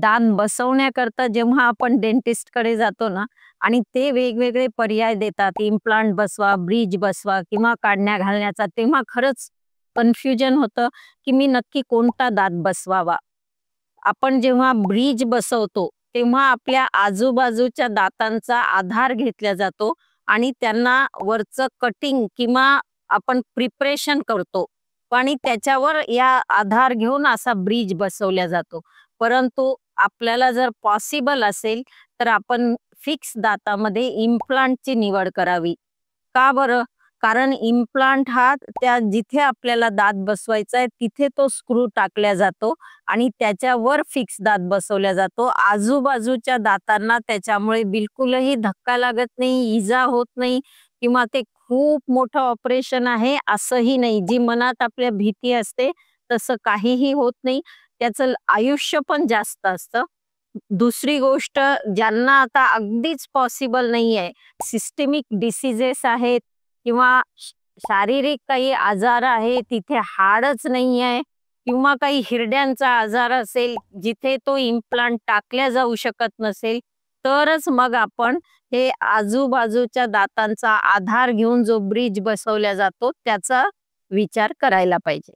दात बसवण्याकरता जेव्हा आपण डेंटिस्टकडे जातो ना आणि ते वेगवेगळे पर्याय देतात, इम्प्लांट बसवा, ब्रिज बसवा किंवा काढण्या घालण्याचा, तेव्हा खरंच कन्फ्युजन होतं, की मी नक्की कोणता दात बसवावा. आपण जेव्हा ब्रिज बसवतो, तेव्हा आपल्या आजूबाजूच्या दातांचा आधार घेतला जातो आणि त्यांना वरचं कटिंग किंवा आपण प्रिपरेशन करतो आणि त्याच्यावर या आधार घेऊन असा ब्रिज बसवला जातो. परंतु आपल्याला जर पॉसिबल असेल, तर आपण फिक्स दातामध्ये इम्प्लांटची निवड करावी. का बरं? कारण इम्प्लांट हा त्या जिथे आपल्याला दात बसवायचा आहे, तिथे तो स्क्रू टाकला जातो आणि त्याच्यावर फिक्स दात बसवला जातो. आजूबाजूच्या दातांना त्याच्यामुळे बिलकुलही धक्का लागत नाही, इजा होत नाही किंवा ते खूप मोठं ऑपरेशन आहे असंही नाही. जी मनात आपल्या भीती असते तसं काहीही होत नाही. त्याचं आयुष्य पण जास्त असतं. दुसरी गोष्ट, ज्यांना आता अगदीच पॉसिबल नाहीये, सिस्टेमिक डिसीजेस आहेत किंवा शारीरिक काही आजार आहे, तिथे हाडच नाहीये किंवा काही हिरड्यांचा आजार असेल, जिथे तो इम्प्लांट टाकल्या जाऊ शकत नसेल, तरच मग आपण हे आजूबाजूच्या दातांचा आधार घेऊन जो ब्रिज बसवला जातो, त्याचा विचार करायला पाहिजे.